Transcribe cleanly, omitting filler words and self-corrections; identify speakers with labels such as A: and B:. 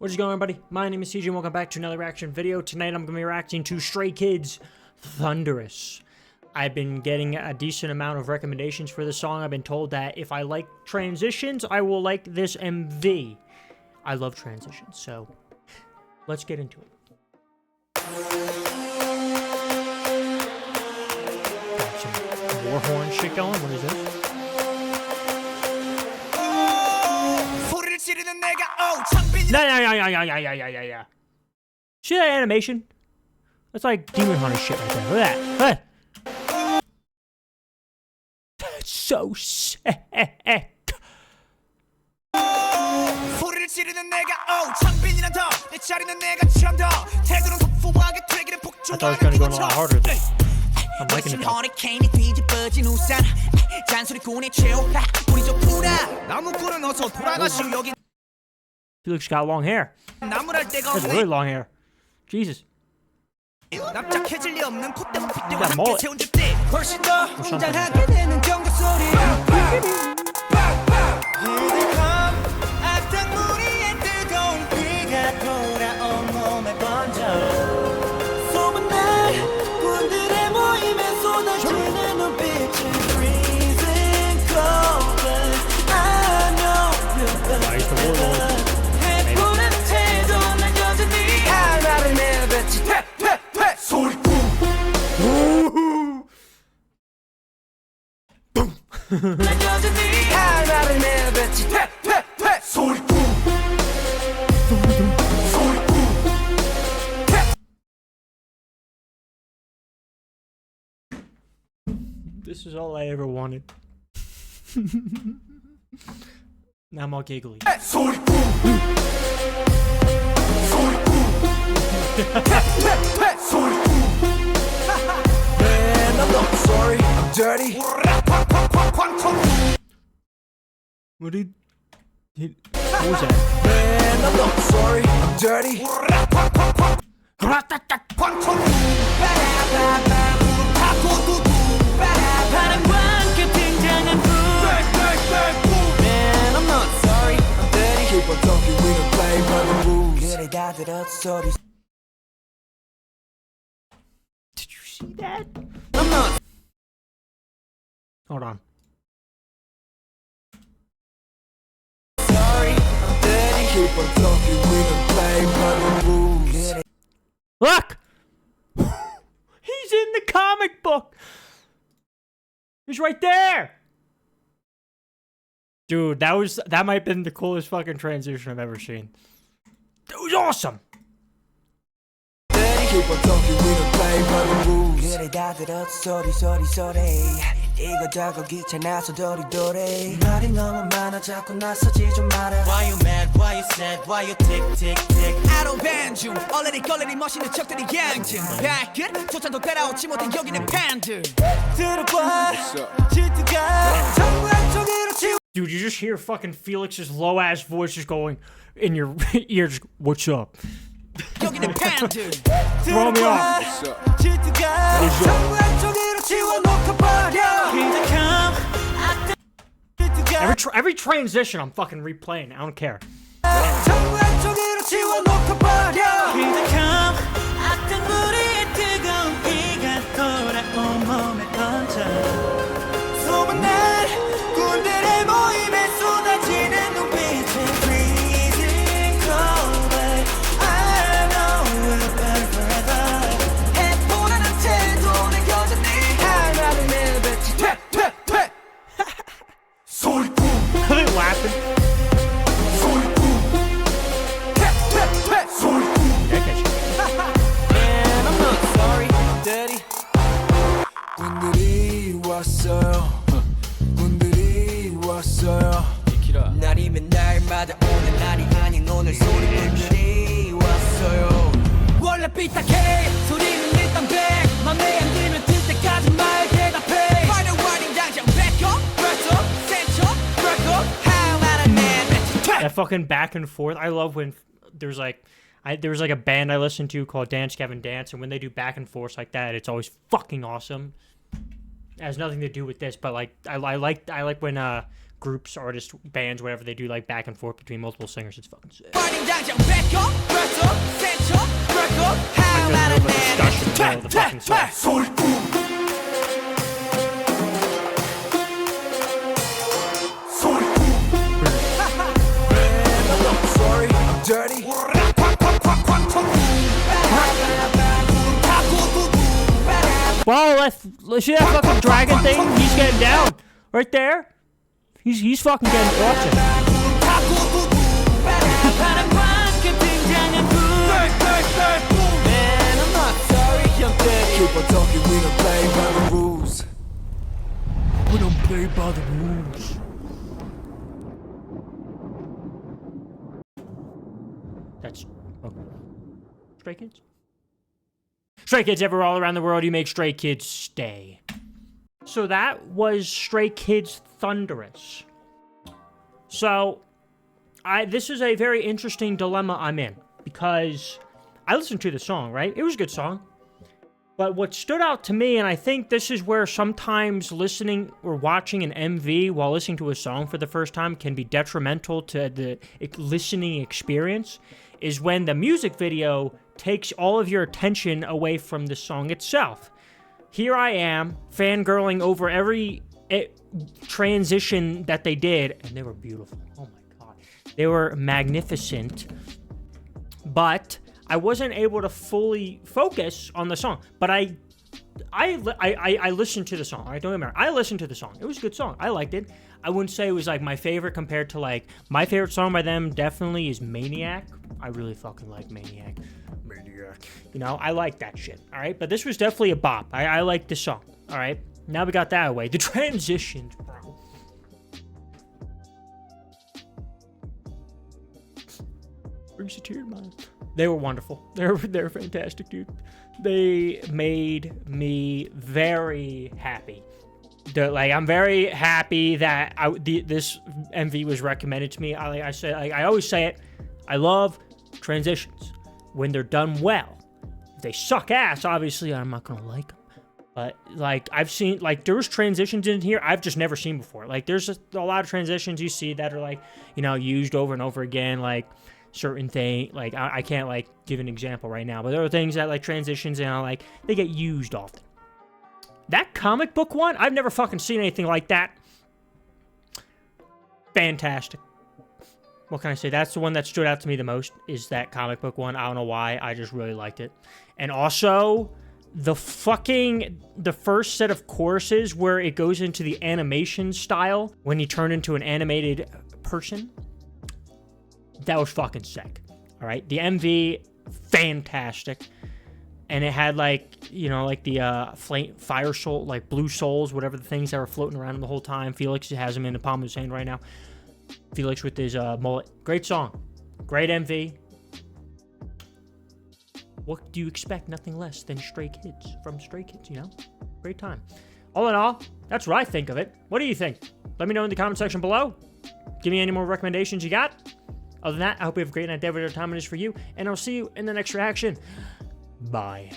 A: What is going on, everybody? My name is CJ and welcome back to another reaction video. Tonight I'm going to be reacting to Stray Kids' Thunderous. I've been getting a decent amount of recommendations for this song. I've been told that if I like transitions, I will like this MV. I love transitions, so let's get into it. Got some war horn shit going. What is this? Yeah. See that animation? That's like Demon Hunter shit right there. Look at that. That's so sick. I thought it was gonna go a lot harder. I'm liking it though. Felix got long hair. That's really long hair. Jesus. He got a mullet. Or something. This is all I ever wanted. Now I'm all giggly. Man, I'm not sorry, I'm dirty. What did what was that? Man, I'm not sorry, I'm dirty. Man, I'm not sorry, I'm dirty. Keep on talking, we don't play by the rules. Did you see that? I'm not. Hold on. Sorry, I'm dirty. Keep on talking, we don't play by the rules. Look! He's in the comic book! He's right there! Dude, that might have been the coolest fucking transition I've ever seen. That was awesome! Keep on talking, we don't play by the rules. Why you mad, why you sad, why you tick, tick, tick. I don't ban you. 얼레리 걸레리 멋있는 척들이 양심. 발끝 조차도 따라오지 못해 여기는 팬들. 들어봐, 질투가 정말 저기로 치우. Dude, you just hear fucking Felix's low-ass voice just going in your ears. What's up? Throw me off. Every transition I'm fucking replaying. I don't care. 날이면 날마다 오는 날이 아닌 오늘 소리꾼들이 왔어요. 원래 삐딱해 소리는 일단 백 맘에 안 들면 들 때까지 말 대답해. Final warning 당장 back up, press up, center, break up. How about a man? That fucking back and forth. I love when there's like a band I listen to called Dance Gavin Dance, and when they do back and forth like that, it's always fucking awesome. It has nothing to do with this, but like I like when groups, artists, bands, whatever, they do like back and forth between multiple singers. It's fucking sick.
B: fucking song.
A: Sorry, I'm dirty.
B: Well, let's see that fucking dragon thing? He's getting down. Right there. He's fucking getting awesome.
A: Man, I'm not sorry, I'm dead. Keep on talking, we don't play by the rules.
B: We don't play by the rules. That's Stray Kids? Stray Kids everywhere all around the world, you make Stray Kids stay. So that was Stray Kids Thunderous. So, this is a very interesting dilemma I'm in, because I listened to the song, right? It was a good song. But what stood out to me, and I think this is where sometimes listening or watching an MV while listening to a song for the first time can be detrimental to the listening experience, is when the music video takes all of your attention away from the song itself. Here I am, fangirling over every transition that they did, and they were beautiful. Oh my god. They were magnificent. But I wasn't able to fully focus on the song. But I listened to the song. All right, don't get me wrong. I listened to the song. It was a good song. I liked it. I wouldn't say it was like my favorite compared to like my favorite song by them definitely is Maniac. I really fucking like Maniac. You know, I like that shit. All right, but this was definitely a bop. I like this song. All right, now we got that away. The transitions, bro. Brings a tear to my eye. They were wonderful. They're fantastic, dude. They made me very happy. I'm very happy that this MV was recommended to me. I always say it. I love transitions when they're done well. If they suck ass, obviously I'm not gonna like them. But like I've seen, like there's transitions in here I've just never seen before. Like there's a lot of transitions you see that are like, you know, used over and over again. Like certain thing, like I can't like give an example right now, but there are things that like transitions and like they get used often. That comic book one, I've never fucking seen anything like that. Fantastic. What can I say? That's the one that stood out to me the most, is that comic book one. I don't know why. I just really liked it. And also, the first set of choruses where it goes into the animation style when you turn into an animated person. That was fucking sick. All right. The MV, fantastic. And it had like, you know, like the fire soul, like blue souls, whatever the things that were floating around him the whole time. Felix has him in the palm of his hand right now. Felix with his mullet. Great song. Great MV. What do you expect? Nothing less than Stray Kids from Stray Kids, you know? Great time. All in all, that's what I think of it. What do you think? Let me know in the comment section below. Give me any more recommendations you got. Other than that, I hope you have a great night, whatever time it is for you. And I'll see you in the next reaction. Bye.